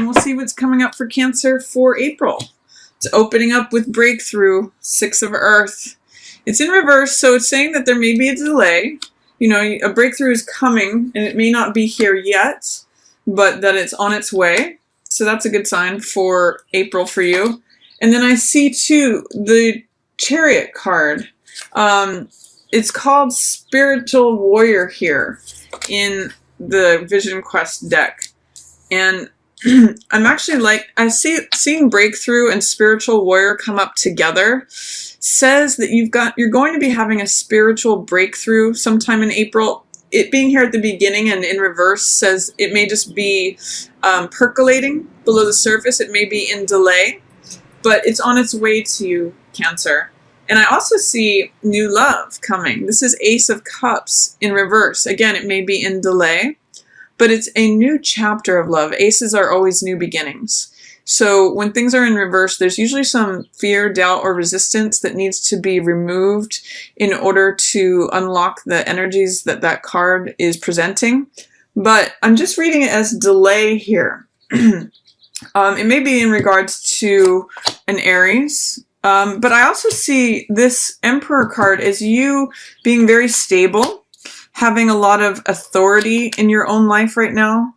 and we'll see what's coming up for Cancer for April. It's opening up with breakthrough, 6 of Earth. It's in reverse, so it's saying that there may be a delay. You know, a breakthrough is coming, and it may not be here yet, but that it's on its way. So that's a good sign for April for you. And then I see, too, the Chariot card. It's called Spiritual Warrior here in the Vision Quest deck. And I'm actually seeing Breakthrough and Spiritual Warrior come up together says that you're going to be having a spiritual breakthrough sometime in April. It being here at the beginning and in reverse says it may just be percolating below the surface. It may be in delay, but it's on its way to you, Cancer. And I also see new love coming. This is Ace of Cups in reverse. Again, it may be in delay, but it's a new chapter of love. Aces are always new beginnings. So when things are in reverse, there's usually some fear, doubt, or resistance that needs to be removed in order to unlock the energies that that card is presenting. But I'm just reading it as delay here. It may be in regards to an Aries. But I also see this Emperor card as you being very stable, having a lot of authority in your own life right now,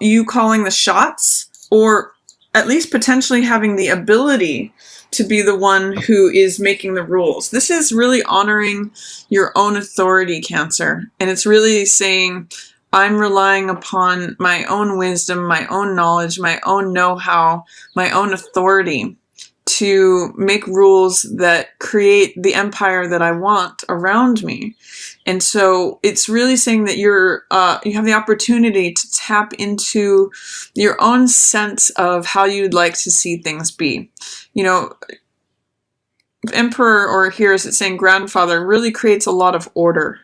you calling the shots, or at least potentially having the ability to be the one who is making the rules. This is really honoring your own authority, Cancer. And it's really saying, I'm relying upon my own wisdom, my own knowledge, my own know-how, my own authority to make rules that create the empire that I want around me. And so it's really saying that you have the opportunity to tap into your own sense of how you'd like to see things be. You know, Emperor, or here is it saying grandfather, really creates a lot of order.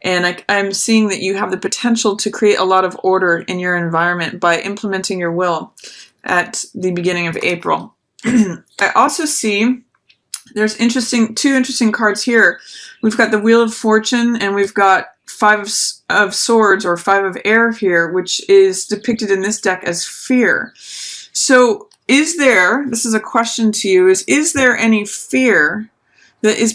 And I'm seeing that you have the potential to create a lot of order in your environment by implementing your will at the beginning of April. I also see there's two interesting cards here. We've got the Wheel of Fortune, and we've got 5 of Swords, or 5 of Air here, which is depicted in this deck as fear. So this is a question to you, is there any fear that is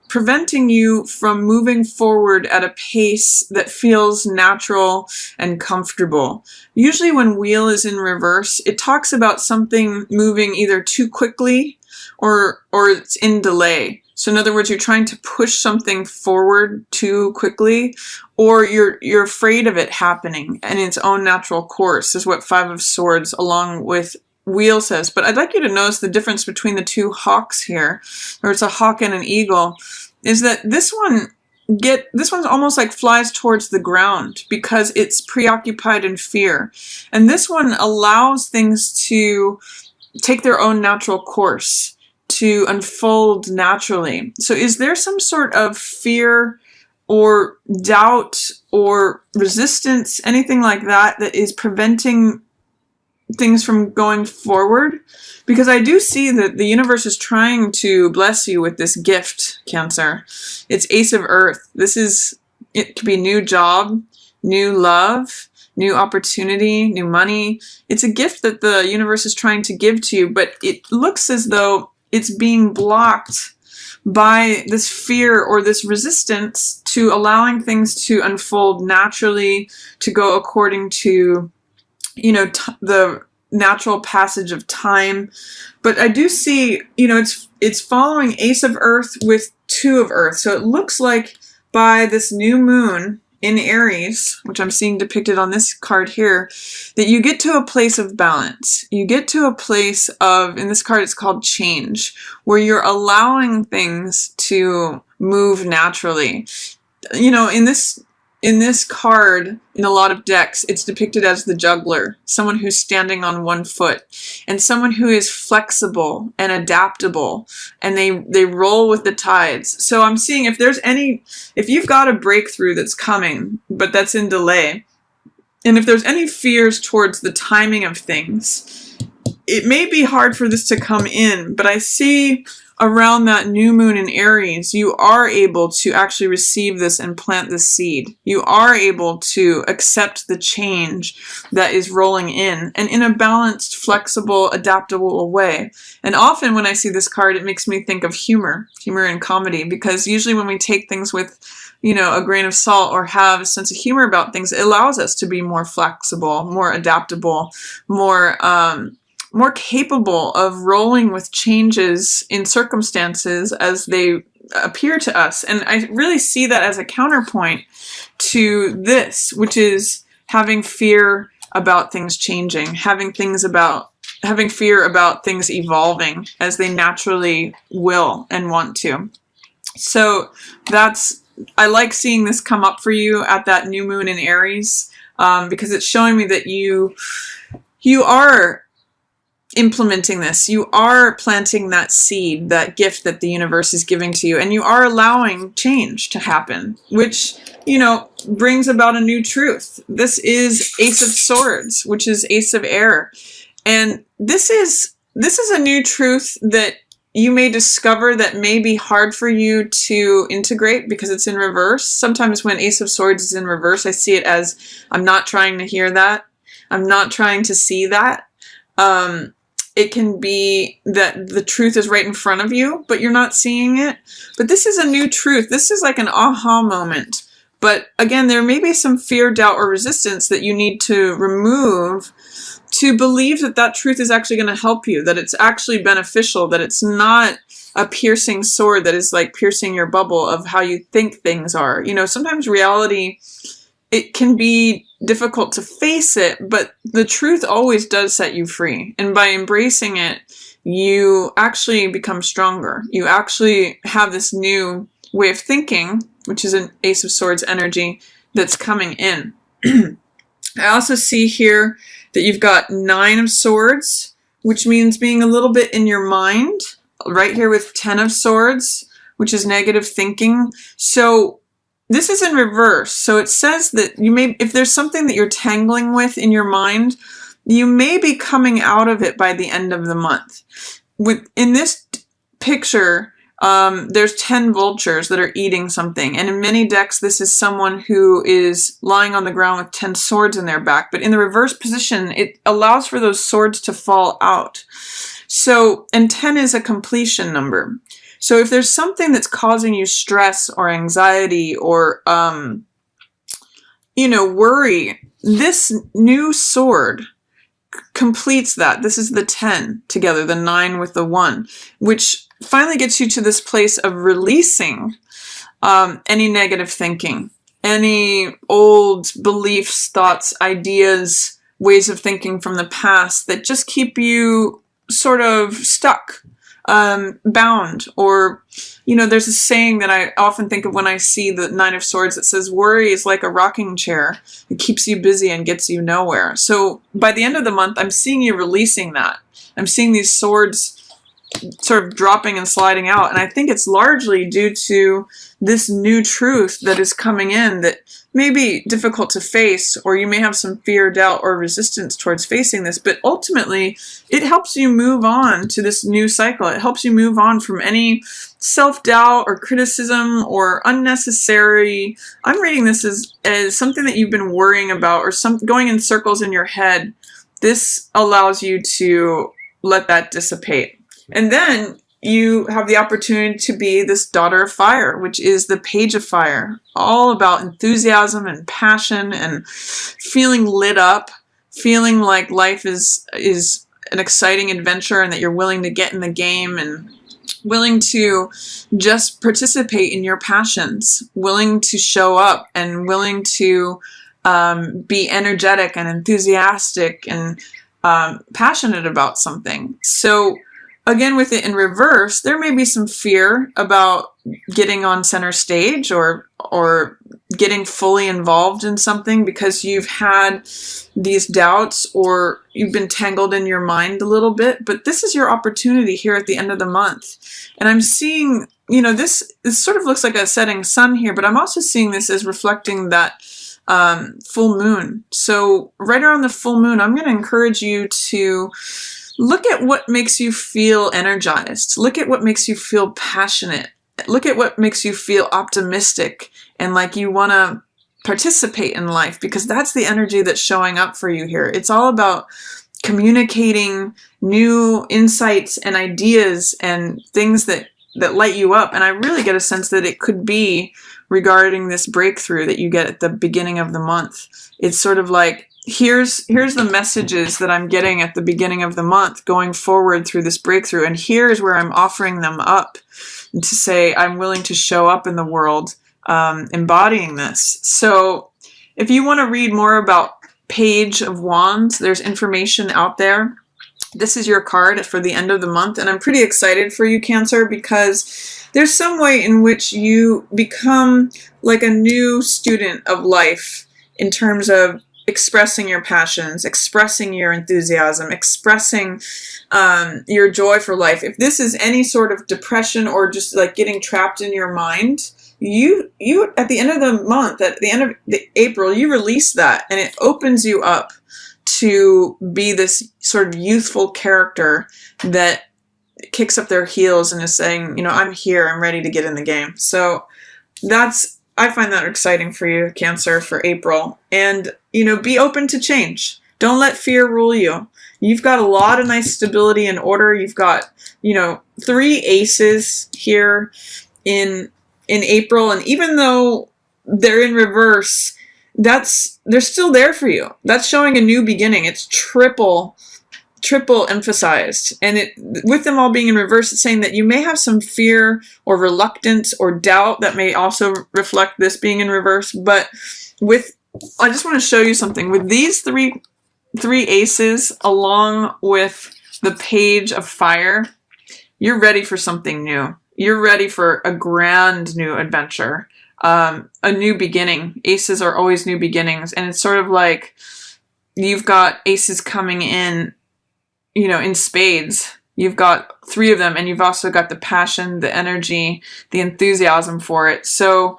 preventing you from moving forward at a pace that feels natural and comfortable? Usually when Wheel is in reverse, it talks about something moving either too quickly or it's in delay. So in other words, you're trying to push something forward too quickly, or you're afraid of it happening in its own natural course, is what 5 of Swords along with Wheel says. But I'd like you to notice the difference between the 2 hawks here, or it's a hawk and an eagle, is that this one's almost like flies towards the ground because it's preoccupied in fear. And this one allows things to take their own natural course, to unfold naturally. So is there some sort of fear or doubt or resistance, anything like that, that is preventing things from going forward? Because I do see that the universe is trying to bless you with this gift, Cancer. It's Ace of Earth. It could be new job, new love, new opportunity, new money. It's a gift that the universe is trying to give to you, but it looks as though it's being blocked by this fear or this resistance to allowing things to unfold naturally, to go according to, the natural passage of time. But I do see, it's following Ace of Earth with 2 of Earth. So it looks like by this new moon in Aries, which I'm seeing depicted on this card here, that you get to a place of balance. You get to a place of, in this card it's called change, where you're allowing things to move naturally. In this card, in a lot of decks, it's depicted as the juggler, someone who's standing on one foot, and someone who is flexible and adaptable, and they roll with the tides. So I'm seeing if you've got a breakthrough that's coming, but that's in delay, and if there's any fears towards the timing of things, it may be hard for this to come in, but I see around that new moon in Aries, you are able to actually receive this and plant the seed. You are able to accept the change that is rolling in, and in a balanced, flexible, adaptable way. And often when I see this card, it makes me think of humor and comedy, because usually when we take things with, a grain of salt or have a sense of humor about things, it allows us to be more flexible, more adaptable, more capable of rolling with changes in circumstances as they appear to us. And I really see that as a counterpoint to this, which is having fear about things changing, having fear about things evolving as they naturally will and want to. So I like seeing this come up for you at that new moon in Aries, because it's showing me that you are implementing this. You are planting that seed, that gift that the universe is giving to you, and you are allowing change to happen, which, brings about a new truth. This is Ace of Swords, which is Ace of Air. And this is a new truth that you may discover that may be hard for you to integrate because it's in reverse. Sometimes when Ace of Swords is in reverse, I see it as, I'm not trying to hear that. I'm not trying to see that. It can be that the truth is right in front of you, but you're not seeing it. But this is a new truth. This is like an aha moment. But again, there may be some fear, doubt, or resistance that you need to remove to believe that that truth is actually going to help you, that it's actually beneficial, that it's not a piercing sword that is like piercing your bubble of how you think things are. Sometimes reality, it can be difficult to face it, but the truth always does set you free. And by embracing it, you actually become stronger. You actually have this new way of thinking, which is an Ace of Swords energy that's coming in. I also see here that you've got 9 of Swords, which means being a little bit in your mind, right here with 10 of Swords, which is negative thinking. So this is in reverse. So it says that if there's something that you're tangling with in your mind, you may be coming out of it by the end of the month. In this picture, there's 10 vultures that are eating something. And in many decks, this is someone who is lying on the ground with 10 swords in their back. But in the reverse position, it allows for those swords to fall out. So, and 10 is a completion number. So if there's something that's causing you stress or anxiety or, worry, this new sword completes that. This is the 10 together, the 9 with the 1, which finally gets you to this place of releasing any negative thinking, any old beliefs, thoughts, ideas, ways of thinking from the past that just keep you sort of stuck, bound, or, there's a saying that I often think of when I see the 9 of Swords that says, worry is like a rocking chair. It keeps you busy and gets you nowhere. So by the end of the month, I'm seeing you releasing that. I'm seeing these swords sort of dropping and sliding out. And I think it's largely due to this new truth that is coming in that may be difficult to face, or you may have some fear, doubt, or resistance towards facing this. But ultimately, it helps you move on to this new cycle. It helps you move on from any self-doubt or criticism or unnecessary. I'm reading this as something that you've been worrying about or going in circles in your head. This allows you to let that dissipate. And then you have the opportunity to be this Daughter of Fire, which is the Page of Fire, all about enthusiasm and passion and feeling lit up, feeling like life is an exciting adventure and that you're willing to get in the game and willing to just participate in your passions, willing to show up and willing to be energetic and enthusiastic and passionate about something. So again, with it in reverse, there may be some fear about getting on center stage or getting fully involved in something because you've had these doubts or you've been tangled in your mind a little bit. But this is your opportunity here at the end of the month. And I'm seeing, this sort of looks like a setting sun here, but I'm also seeing this as reflecting that full moon. So right around the full moon, I'm going to encourage you to look at what makes you feel energized. Look at what makes you feel passionate. Look at what makes you feel optimistic and like you want to participate in life, because that's the energy that's showing up for you here. It's all about communicating new insights and ideas and things that light you up. And I really get a sense that it could be regarding this breakthrough that you get at the beginning of the month. It's sort of like, here's the messages that I'm getting at the beginning of the month going forward through this breakthrough, and here's where I'm offering them up and to say I'm willing to show up in the world embodying this. So if you want to read more about Page of Wands, there's information out there. This is your card for the end of the month, and I'm pretty excited for you, Cancer, because there's some way in which you become like a new student of life in terms of expressing your passions, expressing your enthusiasm, expressing your joy for life. If this is any sort of depression or just like getting trapped in your mind, you at the end of the month, at the end of April, you release that, and it opens you up to be this sort of youthful character that kicks up their heels and is saying, you know, I'm here, I'm ready to get in the game. So I find that exciting for you, Cancer, for April. And, you know, be open to change. Don't let fear rule you. You've got a lot of nice stability and order. You've got, you know, 3 aces here in April. And even though they're in reverse, they're still there for you. That's showing a new beginning. It's triple emphasized. And with them all being in reverse, it's saying that you may have some fear or reluctance or doubt that may also reflect this being in reverse. But I just want to show you something. With these three aces, along with the Page of Fire, you're ready for something new. You're ready for a grand new adventure, a new beginning. Aces are always new beginnings. And it's sort of like you've got aces coming in, you know, in spades. You've got 3 of them, and you've also got the passion, the energy, the enthusiasm for it. So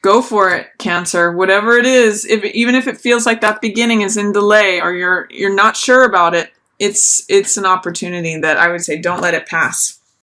go for it, Cancer. Whatever it is, even if it feels like that beginning is in delay or you're not sure about it, it's an opportunity that I would say don't let it pass.